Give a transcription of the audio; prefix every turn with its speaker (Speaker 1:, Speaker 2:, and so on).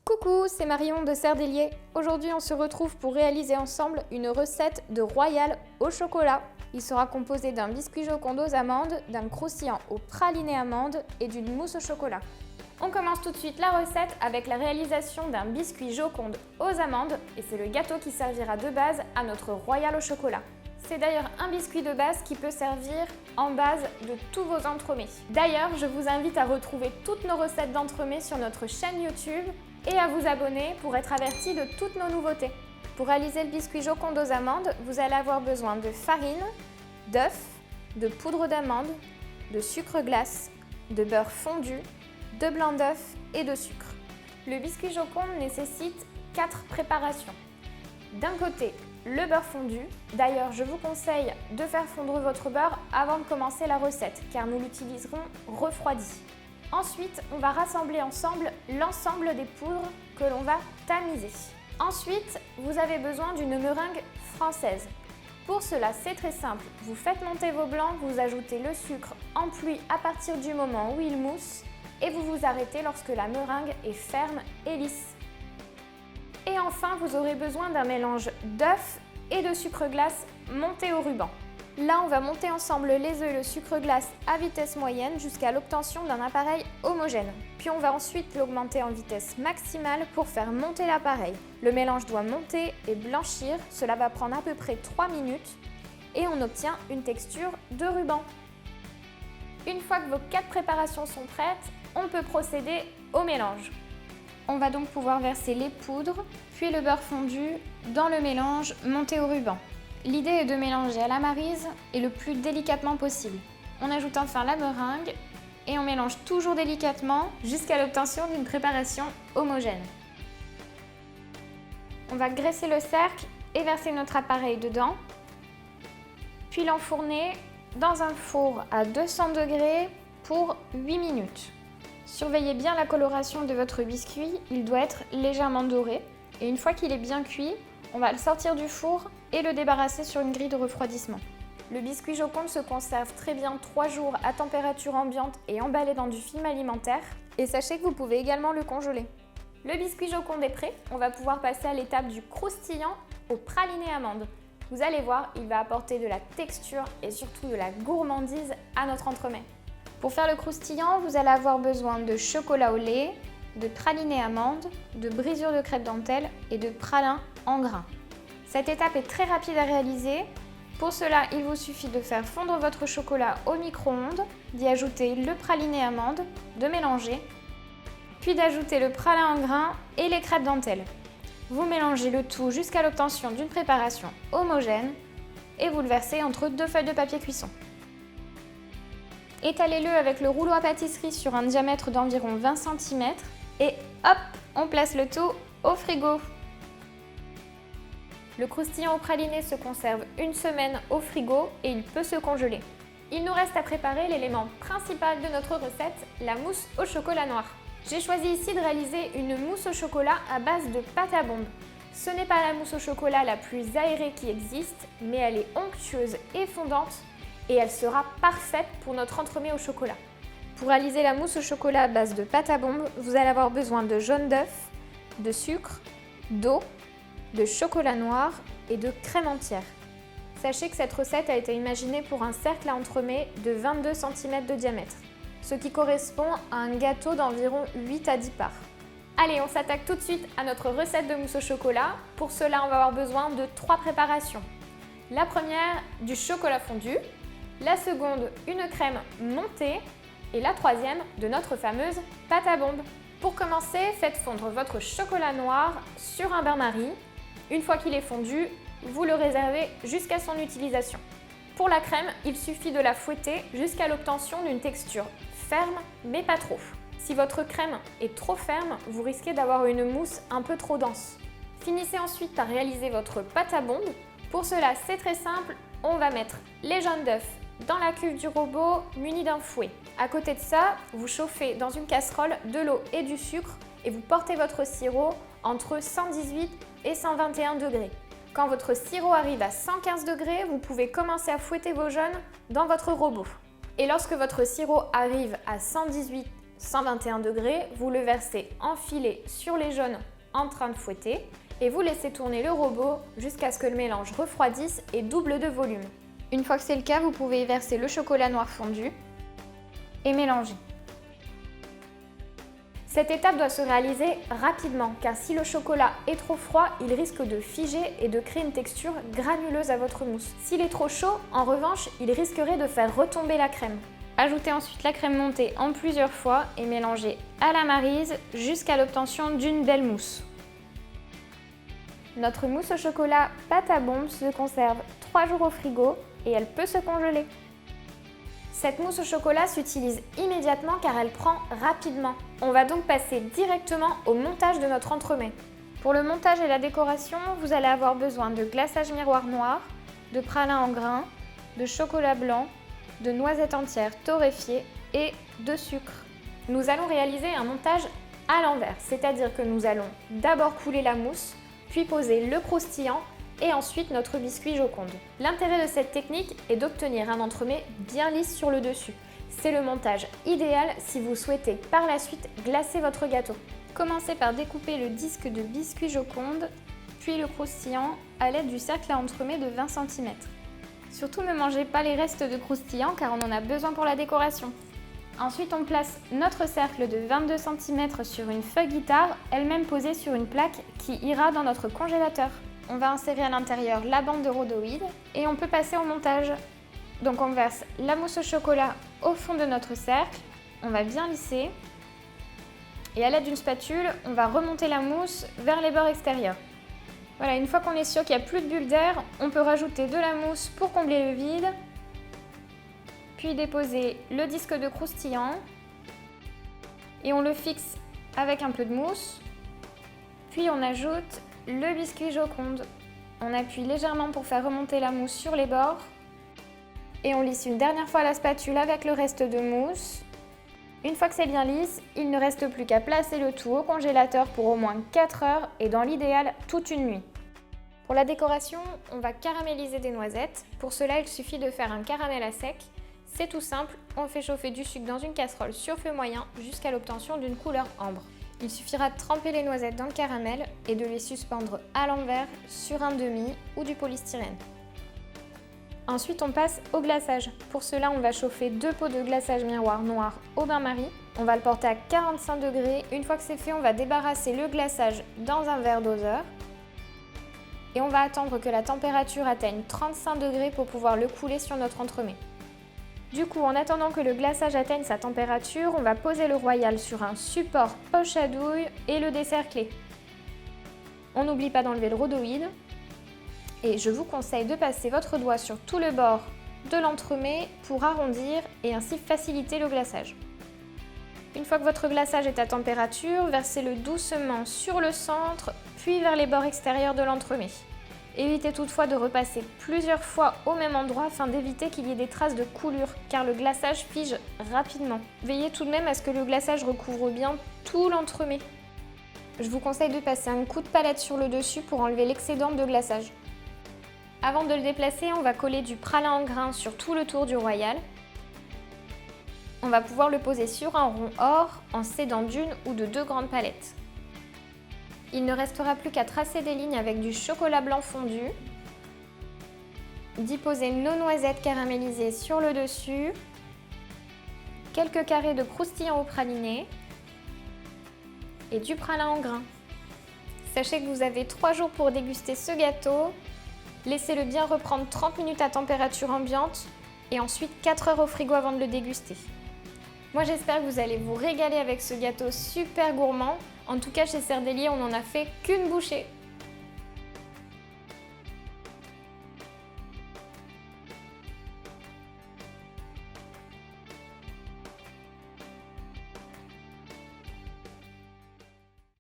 Speaker 1: Coucou, c'est Marion de Cerdelier. Aujourd'hui, on se retrouve pour réaliser ensemble une recette de royal au chocolat. Il sera composé d'un biscuit Joconde aux amandes, d'un croustillant au praliné amande et d'une mousse au chocolat. On commence tout de suite la recette avec la réalisation d'un biscuit Joconde aux amandes et c'est le gâteau qui servira de base à notre royal au chocolat. C'est d'ailleurs un biscuit de base qui peut servir en base de tous vos entremets. D'ailleurs, je vous invite à retrouver toutes nos recettes d'entremets sur notre chaîne YouTube et à vous abonner pour être averti de toutes nos nouveautés. Pour réaliser le biscuit Joconde aux amandes, vous allez avoir besoin de farine, d'œufs, de poudre d'amande, de sucre glace, de beurre fondu, de blanc d'œuf et de sucre. Le biscuit Joconde nécessite 4 préparations. D'un côté, le beurre fondu. D'ailleurs, je vous conseille de faire fondre votre beurre avant de commencer la recette, car nous l'utiliserons refroidi. Ensuite, on va rassembler ensemble l'ensemble des poudres que l'on va tamiser. Ensuite, vous avez besoin d'une meringue française. Pour cela, c'est très simple. Vous faites monter vos blancs, vous ajoutez le sucre en pluie à partir du moment où il mousse et vous vous arrêtez lorsque la meringue est ferme et lisse. Et enfin, vous aurez besoin d'un mélange d'œufs et de sucre glace monté au ruban. Là, on va monter ensemble les œufs et le sucre glace à vitesse moyenne jusqu'à l'obtention d'un appareil homogène. Puis on va ensuite l'augmenter en vitesse maximale pour faire monter l'appareil. Le mélange doit monter et blanchir, cela va prendre à peu près 3 minutes et on obtient une texture de ruban. Une fois que vos 4 préparations sont prêtes, on peut procéder au mélange. On va donc pouvoir verser les poudres, puis le beurre fondu dans le mélange monté au ruban. L'idée est de mélanger à la maryse et le plus délicatement possible. On ajoute enfin la meringue et on mélange toujours délicatement jusqu'à l'obtention d'une préparation homogène. On va graisser le cercle et verser notre appareil dedans, puis l'enfourner dans un four à 200 degrés pour 8 minutes. Surveillez bien la coloration de votre biscuit, il doit être légèrement doré. Et une fois qu'il est bien cuit, on va le sortir du four et le débarrasser sur une grille de refroidissement. Le biscuit Joconde se conserve très bien 3 jours à température ambiante et emballé dans du film alimentaire. Et sachez que vous pouvez également le congeler. Le biscuit Joconde est prêt, on va pouvoir passer à l'étape du croustillant au praliné amande. Vous allez voir, il va apporter de la texture et surtout de la gourmandise à notre entremets. Pour faire le croustillant, vous allez avoir besoin de chocolat au lait, de praliné amande, de brisure de crêpe dentelle et de pralin en grains. Cette étape est très rapide à réaliser. Pour cela, il vous suffit de faire fondre votre chocolat au micro-ondes, d'y ajouter le praliné amande, de mélanger, puis d'ajouter le pralin en grains et les crêpes dentelles. Vous mélangez le tout jusqu'à l'obtention d'une préparation homogène et vous le versez entre 2 feuilles de papier cuisson. Étalez-le avec le rouleau à pâtisserie sur un diamètre d'environ 20 cm et hop, on place le tout au frigo. Le croustillant au praliné se conserve 1 semaine au frigo et il peut se congeler. Il nous reste à préparer l'élément principal de notre recette, la mousse au chocolat noir. J'ai choisi ici de réaliser une mousse au chocolat à base de pâte à bombe. Ce n'est pas la mousse au chocolat la plus aérée qui existe, mais elle est onctueuse et fondante et elle sera parfaite pour notre entremets au chocolat. Pour réaliser la mousse au chocolat à base de pâte à bombe, vous allez avoir besoin de jaune d'œuf, de sucre, d'eau, de chocolat noir et de crème entière. Sachez que cette recette a été imaginée pour un cercle à entremets de 22 cm de diamètre, ce qui correspond à un gâteau d'environ 8 à 10 parts. Allez, on s'attaque tout de suite à notre recette de mousse au chocolat. Pour cela, on va avoir besoin de 3 préparations. La première, du chocolat fondu. La seconde, une crème montée. Et la troisième, de notre fameuse pâte à bombe. Pour commencer, faites fondre votre chocolat noir sur un bain-marie. Une fois qu'il est fondu, vous le réservez jusqu'à son utilisation. Pour la crème, il suffit de la fouetter jusqu'à l'obtention d'une texture ferme, mais pas trop. Si votre crème est trop ferme, vous risquez d'avoir une mousse un peu trop dense. Finissez ensuite par réaliser votre pâte à bombe. Pour cela, c'est très simple, on va mettre les jaunes d'œufs dans la cuve du robot muni d'un fouet. À côté de ça, vous chauffez dans une casserole de l'eau et du sucre et vous portez votre sirop entre 118 et 121 degrés. Quand votre sirop arrive à 115 degrés, vous pouvez commencer à fouetter vos jaunes dans votre robot. Et lorsque votre sirop arrive à 118 121 degrés, vous le versez enfilé sur les jaunes en train de fouetter et vous laissez tourner le robot jusqu'à ce que le mélange refroidisse et double de volume. Une fois que c'est le cas, vous pouvez y verser le chocolat noir fondu et mélanger. Cette étape doit se réaliser rapidement car si le chocolat est trop froid, il risque de figer et de créer une texture granuleuse à votre mousse. S'il est trop chaud, en revanche, il risquerait de faire retomber la crème. Ajoutez ensuite la crème montée en plusieurs fois et mélangez à la maryse jusqu'à l'obtention d'une belle mousse. Notre mousse au chocolat pâte à bombe se conserve 3 jours au frigo et elle peut se congeler. Cette mousse au chocolat s'utilise immédiatement car elle prend rapidement. On va donc passer directement au montage de notre entremets. Pour le montage et la décoration, vous allez avoir besoin de glaçage miroir noir, de pralin en grains, de chocolat blanc, de noisettes entières torréfiées et de sucre. Nous allons réaliser un montage à l'envers, c'est-à-dire que nous allons d'abord couler la mousse, puis poser le croustillant et ensuite notre biscuit Joconde. L'intérêt de cette technique est d'obtenir un entremets bien lisse sur le dessus. C'est le montage idéal si vous souhaitez par la suite glacer votre gâteau. Commencez par découper le disque de biscuit Joconde, puis le croustillant à l'aide du cercle à entremets de 20 cm. Surtout ne mangez pas les restes de croustillant car on en a besoin pour la décoration. Ensuite, on place notre cercle de 22 cm sur une feuille guitare, elle-même posée sur une plaque qui ira dans notre congélateur. On va insérer à l'intérieur la bande de rhodoïde et on peut passer au montage. Donc on verse la mousse au chocolat au fond de notre cercle, on va bien lisser et à l'aide d'une spatule, on va remonter la mousse vers les bords extérieurs. Voilà, une fois qu'on est sûr qu'il n'y a plus de bulles d'air, on peut rajouter de la mousse pour combler le vide, puis déposer le disque de croustillant et on le fixe avec un peu de mousse, puis on ajoute le biscuit Joconde. On appuie légèrement pour faire remonter la mousse sur les bords et on lisse une dernière fois la spatule avec le reste de mousse. Une fois que c'est bien lisse, il ne reste plus qu'à placer le tout au congélateur pour au moins 4 heures et dans l'idéal toute une nuit. Pour la décoration, on va caraméliser des noisettes. Pour cela, il suffit de faire un caramel à sec. C'est tout simple, on fait chauffer du sucre dans une casserole sur feu moyen jusqu'à l'obtention d'une couleur ambre. Il suffira de tremper les noisettes dans le caramel et de les suspendre à l'envers sur un demi ou du polystyrène. Ensuite, on passe au glaçage. Pour cela, on va chauffer 2 pots de glaçage miroir noir au bain-marie. On va le porter à 45 degrés. Une fois que c'est fait, on va débarrasser le glaçage dans un verre doseur. Et on va attendre que la température atteigne 35 degrés pour pouvoir le couler sur notre entremets. Du coup, en attendant que le glaçage atteigne sa température, on va poser le royal sur un support poche à douille et le décercler. On n'oublie pas d'enlever le rhodoïde. Et je vous conseille de passer votre doigt sur tout le bord de l'entremets pour arrondir et ainsi faciliter le glaçage. Une fois que votre glaçage est à température, versez-le doucement sur le centre, puis vers les bords extérieurs de l'entremets. Évitez toutefois de repasser plusieurs fois au même endroit afin d'éviter qu'il y ait des traces de coulure, car le glaçage fige rapidement. Veillez tout de même à ce que le glaçage recouvre bien tout l'entremets. Je vous conseille de passer un coup de palette sur le dessus pour enlever l'excédent de glaçage. Avant de le déplacer, on va coller du pralin en grains sur tout le tour du royal. On va pouvoir le poser sur un rond or en s'aidant d'une ou de 2 grandes palettes. Il ne restera plus qu'à tracer des lignes avec du chocolat blanc fondu, d'y poser nos noisettes caramélisées sur le dessus, quelques carrés de croustillant au praliné et du pralin en grains. Sachez que vous avez 3 jours pour déguster ce gâteau. Laissez-le bien reprendre 30 minutes à température ambiante et ensuite 4 heures au frigo avant de le déguster. Moi j'espère que vous allez vous régaler avec ce gâteau super gourmand. En tout cas chez Serre Delier, on n'en a fait qu'une bouchée.